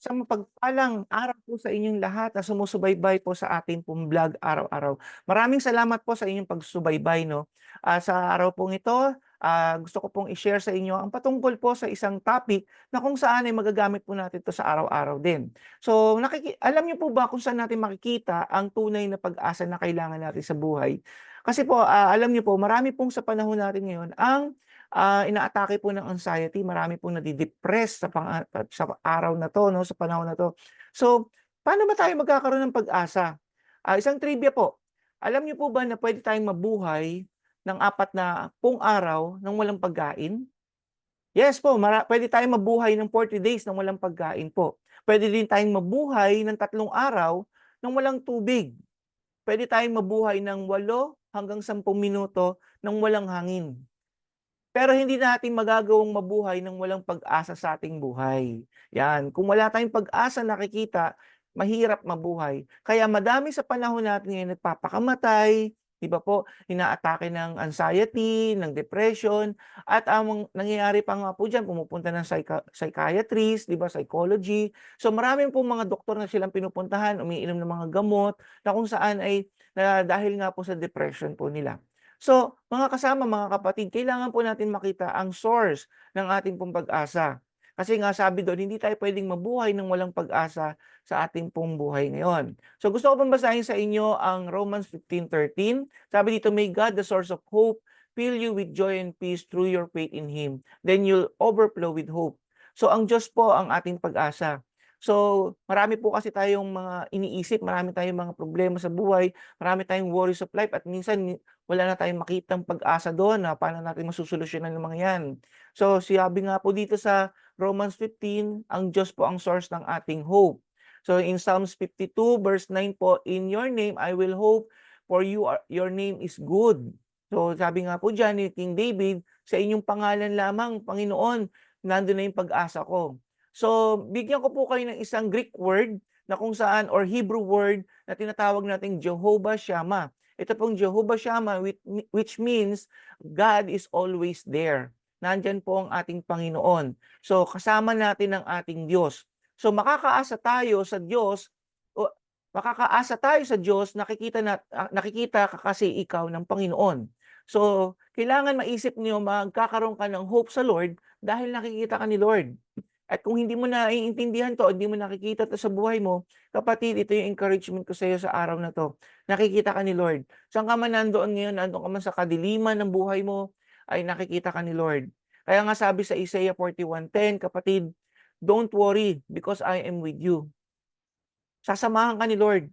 Sa mapagpalang araw po sa inyong lahat na sumusubaybay po sa ating pong vlog araw-araw. Maraming salamat po sa inyong pagsusubaybay 'no. Sa araw pong ito, gusto ko pong i-share sa inyo ang patungkol po sa isang topic na kung saan ay magagamit po natin 'to sa araw-araw din. So, alam niyo po ba kung saan natin makikita ang tunay na pag-asa na kailangan natin sa buhay? Kasi po, alam niyo po marami pong sa panahon natin ngayon ang inaatake po ng anxiety, marami pong nade-depress sa araw na 'to 'no, sa panahon na 'to. So, paano ba tayo magkakaroon ng pag-asa? Isang trivia po, alam niyo po ba na puwede tayong mabuhay ng 40 araw ng walang pagkain? Yes po, puwede tayong mabuhay ng 40 days ng walang pagkain po. Puwede din tayong mabuhay ng 3 araw ng walang tubig. Puwede tayong mabuhay ng 8 hanggang 10 minuto ng walang hangin. Pero hindi natin magagawang mabuhay ng walang pag-asa sa ating buhay. 'Yan, kung wala tayong pag-asa nakikita, mahirap mabuhay. Kaya madami sa panahon natin ngayon nagpapakamatay, 'di ba po, inaatake ng anxiety, ng depression, at ang nangyayari pa nga po diyan pumupunta ng psychiatrist, 'di ba, psychology. So marami pong mga doktor na silang pinupuntahan, umiinom ng mga gamot na kung saan ay dahil nga po sa depression po nila. So, mga kasama, mga kapatid, kailangan po natin makita ang source ng ating pong pag-asa. Kasi nga sabi doon, hindi tayo pwedeng mabuhay ng walang pag-asa sa ating pong buhay ngayon. So gusto ko pong basahin sa inyo ang Romans 15:13. Sabi dito, "May God, the source of hope, fill you with joy and peace through your faith in Him. Then you'll overflow with hope." So ang Diyos po ang ating pag-asa. So marami po kasi tayong mga iniisip, marami tayong mga problema sa buhay, marami tayong worries of life at minsan wala na tayong makitang pag-asa doon na paano natin masusolusyunan yung mga 'yan. So, sabi nga po dito sa Romans 15, ang Diyos po ang source ng ating hope. So, in Psalms 52 verse 9 po, "In your name I will hope, for your name is good." So, sabi nga po diyan ni King David, "Sa inyong pangalan lamang, Panginoon, nandun na yung pagasa ko." So, bigyan ko po kayo ng isang Greek word na kung saan or Hebrew word na tinatawag nating Jehovah Shammah. Ito pong Jehovah Shammah which means God is always there. Nandiyan po ang ating Panginoon. So kasama natin ang ating Diyos. So makakaasa tayo sa Diyos, nakikita ka kasi ikaw ng Panginoon. So kailangan maisip niyo magkakaroon ka ng hope sa Lord dahil nakikita ka ni Lord. At kung hindi mo naiintindihan 'to, hindi mo nakikita 'to sa buhay mo, kapatid, ito yung encouragement ko sa'yo sa araw na 'to. Nakikita ka ni Lord. Saan ka man nandoon ngayon, nandoon ka man sa kadiliman ng buhay mo, ay nakikita ka ni Lord. Kaya nga sabi sa Isaiah 41:10, kapatid, "Don't worry because I am with you." Sasamahan ka ni Lord.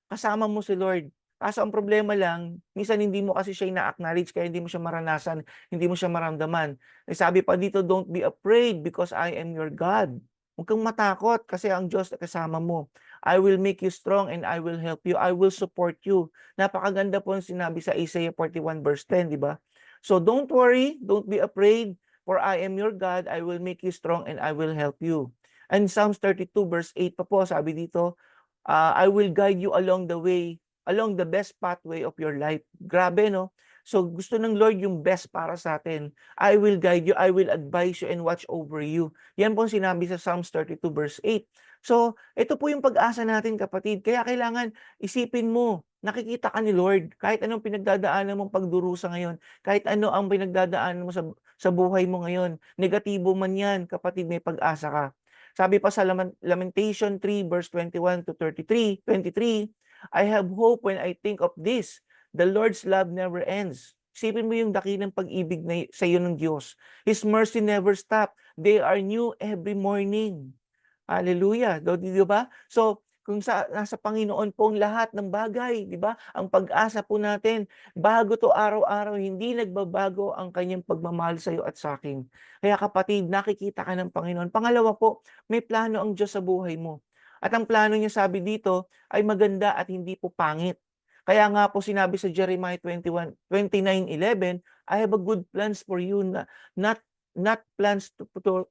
Kasama mo si Lord. Kaso ang problema lang, minsan hindi mo kasi siya ina-acknowledge kaya hindi mo siya maranasan, hindi mo siya maramdaman. Eh, sabi pa dito, "Don't be afraid because I am your God." Huwag kang matakot kasi ang Diyos ay kasama mo. "I will make you strong and I will help you. I will support you." Napakaganda po ang sinabi sa Isaiah 41 verse 10, di ba? So don't worry, don't be afraid, for I am your God. I will make you strong and I will help you. And Psalms 32 verse 8 pa po, sabi dito, "I will guide you along the way, along the best pathway of your life." Grabe 'no? So gusto ng Lord yung best para sa atin. "I will guide you, I will advise you and watch over you." Yan po ang sinabi sa Psalms 32 verse 8. So ito po yung pag-asa natin, kapatid. Kaya kailangan isipin mo, nakikita ka ni Lord. Kahit anong pinagdadaanan mong pagdurusa ngayon, kahit ano ang pinagdadaanan mo sa buhay mo ngayon, negatibo man yan, kapatid, may pag-asa ka. Sabi pa sa Lamentation 3 verse 21 to 23, "I have hope when I think of this. The Lord's love never ends." Isipin mo yung dakilang pag-ibig sa iyo ng Diyos. His mercy never stop. They are new every morning. Hallelujah, di ba? So, kung nasa Panginoon po ang lahat ng bagay, di ba? Ang pag-asa po natin, bago 'to araw-araw, hindi nagbabago ang kanyang pagmamahal sa iyo at sa akin. Kaya kapatid, nakikita ka ng Panginoon. Pangalawa po, may plano ang Diyos sa buhay mo. At ang plano niya, sabi dito, ay maganda at hindi po pangit. Kaya nga po sinabi sa Jeremiah 29:11, "I have a good plans for you, not not plans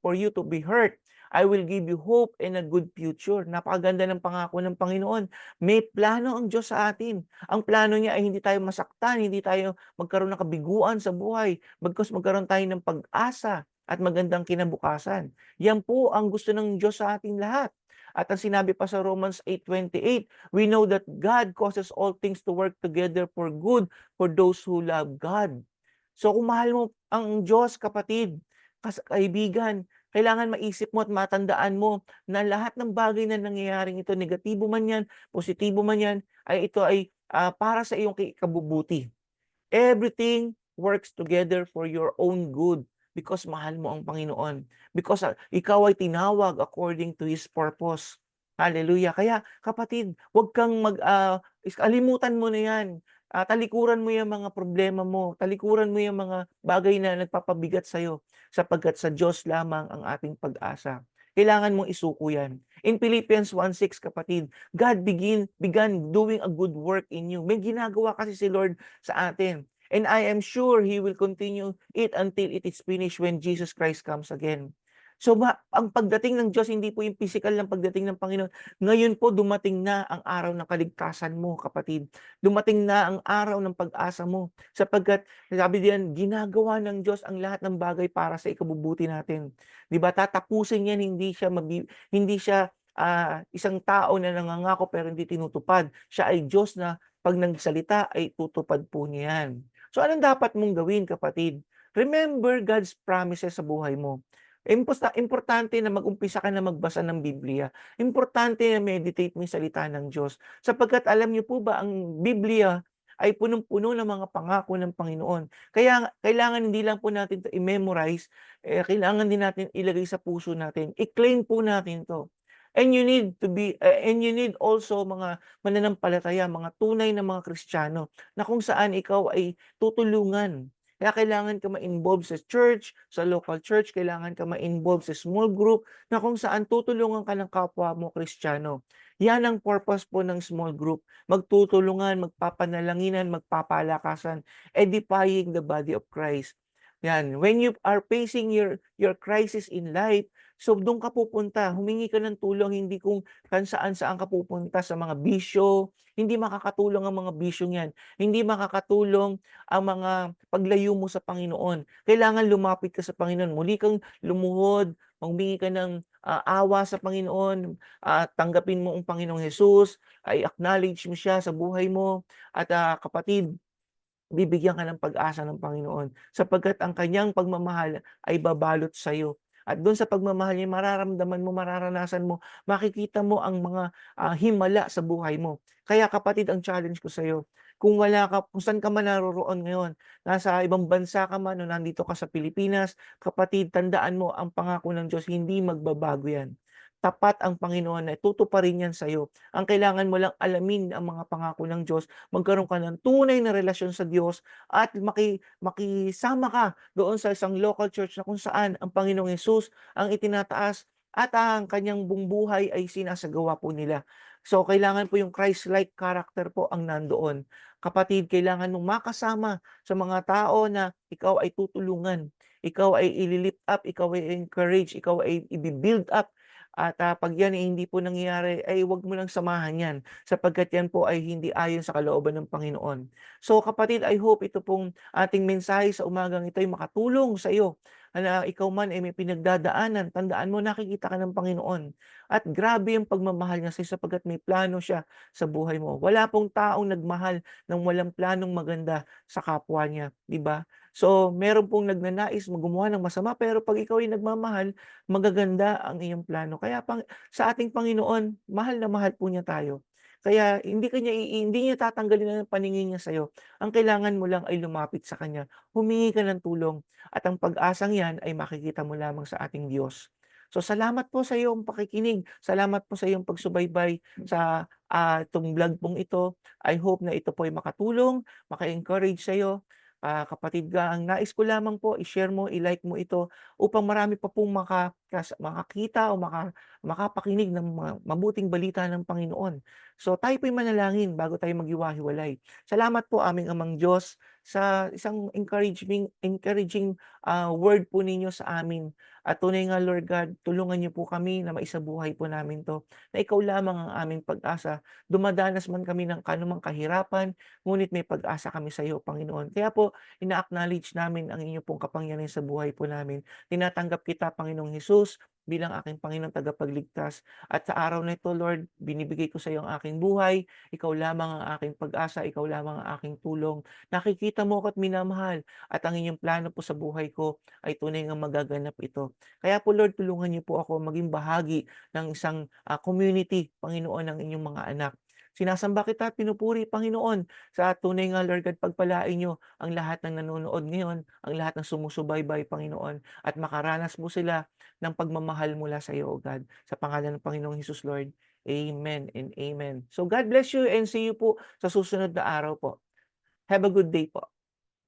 for you to be hurt. I will give you hope and a good future." Napakaganda ng pangako ng Panginoon. May plano ang Diyos sa atin. Ang plano niya ay hindi tayo masaktan, hindi tayo magkaroon ng kabiguan sa buhay, bagkus magkaroon tayo ng pag-asa at magandang kinabukasan. Yan po ang gusto ng Diyos sa ating lahat. At ang sinabi pa sa Romans 8:28, we know that God causes all things to work together for good for those who love God. So kung mahal mo ang Diyos, kapatid, kaibigan, kailangan maisip mo at matandaan mo na lahat ng bagay na nangyayaring ito, negatibo man yan, positibo man yan, ay ito ay para sa iyong kabubuti. Everything works together for your own good because mahal mo ang Panginoon. Because ikaw ay tinawag according to His purpose. Hallelujah. Kaya kapatid, huwag kang kalimutan mo na yan. Talikuran mo yung mga problema mo. Talikuran mo yung mga bagay na nagpapabigat sa'yo sapagkat sa Diyos lamang ang ating pag-asa. Kailangan mong isuko yan. In Philippians 1:6, kapatid, God began doing a good work in you. May ginagawa kasi si Lord sa atin. And I am sure He will continue it until it is finished when Jesus Christ comes again. So ang pagdating ng Diyos, hindi po yung physical ng pagdating ng Panginoon. Ngayon po dumating na ang araw ng kaligtasan mo, kapatid. Dumating na ang araw ng pag-asa mo. Sapagkat sabi diyan, ginagawa ng Diyos ang lahat ng bagay para sa ikabubuti natin. 'Di ba? Tatapusin yan, hindi siya isang tao na nangangako pero hindi tinutupad. Siya ay Diyos na 'pag nagsalita ay tutupad po niya yan. So anong dapat mong gawin, kapatid? Remember God's promises sa buhay mo. Importante na mag-umpisa ka na magbasa ng Biblia. Importante na meditate mo yung salita ng Diyos. Sapagkat alam niyo po ba, ang Biblia ay punong-puno ng mga pangako ng Panginoon. Kaya kailangan hindi lang po natin 'to i-memorize, kailangan din natin ilagay sa puso natin. I-claim po natin 'to. And you need also mga mananampalataya, mga tunay na mga Kristiyano na kung saan ikaw ay tutulungan. Kaya kailangan ka ma-involve sa church, sa local church, kailangan ka ma-involve sa small group na kung saan tutulungan ka ng kapwa mo Kristiyano. Yan ang purpose po ng small group. Magtutulungan, magpapanalanginan, magpapalakasan, edifying the body of Christ. Yan. When you are facing your crisis in life, so doon ka pupunta, humingi ka ng tulong, hindi kung saan-saan ka pupunta sa mga bisyo, hindi makakatulong ang mga bisyong yan. Hindi makakatulong ang mga paglayo mo sa Panginoon. Kailangan lumapit ka sa Panginoon. Muli kang lumuhod, humingi ka ng awa sa Panginoon, tanggapin mo ang Panginoong Hesus, ay acknowledge mo siya sa buhay mo. At kapatid, bibigyan ka ng pag-asa ng Panginoon sapagkat ang kanyang pagmamahal ay babalot sa iyo. At doon sa pagmamahal niya, mararamdaman mo, mararanasan mo, makikita mo ang mga himala sa buhay mo. Kaya kapatid, ang challenge ko sa iyo, kung saan ka man naroroon ngayon, nasa ibang bansa ka man o nandito ka sa Pilipinas, kapatid, tandaan mo ang pangako ng Diyos, hindi magbabago yan. Tapat ang Panginoon na tutuparin yan sa iyo. Ang kailangan mo lang alamin ang mga pangako ng Diyos, magkaroon ka ng tunay na relasyon sa Diyos at makisama ka doon sa isang local church na kung saan ang Panginoong Hesus ang itinataas at ang kanyang buong buhay ay sinasagawa po nila. So kailangan po yung Christ-like character po ang nandoon. Kapatid, kailangan mong makasama sa mga tao na ikaw ay tutulungan, ikaw ay ililift up, ikaw ay encourage, ikaw ay i-build up. At 'pag yan ay hindi po nangyayari, ay huwag mo lang samahan yan sapagkat yan po ay hindi ayon sa kalooban ng Panginoon. So kapatid, I hope ito pong ating mensahe sa umagang ito ay makatulong sa iyo na ikaw man ay may pinagdadaanan, tandaan mo nakikita ka ng Panginoon at grabe yung pagmamahal niya sa'yo sapagkat may plano siya sa buhay mo. Wala pong taong nagmahal ng walang planong maganda sa kapwa niya, 'di ba? So meron pong nagnanais gumawa ng masama pero 'pag ikaw ay nagmamahal, magaganda ang iyong plano. Kaya sa ating Panginoon, mahal na mahal po niya tayo. Kaya hindi niya tatanggalin ang paningin niya sa'yo. Ang kailangan mo lang ay lumapit sa kanya, humingi ka ng tulong, at ang pag-asang yan ay makikita mo lamang sa ating Diyos. So salamat po sa iyong pakikinig, salamat po sa iyong pagsubaybay sa itong vlog pong ito. I hope na ito po ay makatulong, maka-encourage sa iyo. Kapatid ka, ang nais ko lamang po i-share mo, i-like mo ito upang marami pa pong makakita o makapakinig ng mga mabuting balita ng Panginoon. So tayo po'y manalangin bago tayo maghiwa-hiwalay. Salamat po aming Amang Diyos sa isang encouraging word po ninyo sa amin. At tunay nga Lord God, tulungan niyo po kami na maisabuhay po namin 'to, na ikaw lamang ang aming pag-asa. Dumadanas man kami ng kanumang kahirapan, ngunit may pag-asa kami sa iyo, Panginoon. Kaya po ina-acknowledge namin ang inyo pong kapangyarihan sa buhay po namin. Tinatanggap kita, Panginoong Hesus, Diyos bilang aking Panginoong tagapagligtas. At sa araw na ito, Lord, binibigay ko sa iyo ang aking buhay. Ikaw lamang ang aking pag-asa, ikaw lamang ang aking tulong. Nakikita mo ako't minamahal at ang inyong plano po sa buhay ko ay tunay ngang magaganap ito. Kaya po, Lord, tulungan niyo po ako maging bahagi ng isang community, Panginoon, ng inyong mga anak. Sinasamba kita at pinupuri, Panginoon, sa tunay nga, Lord God, pagpalain niyo ang lahat ng nanonood ngayon, ang lahat ng sumusubaybay, Panginoon, at makaranas mo sila ng pagmamahal mula sa iyo, O God. Sa pangalan ng Panginoong Hesus, Lord. Amen and amen. So God bless you and see you po sa susunod na araw po. Have a good day po.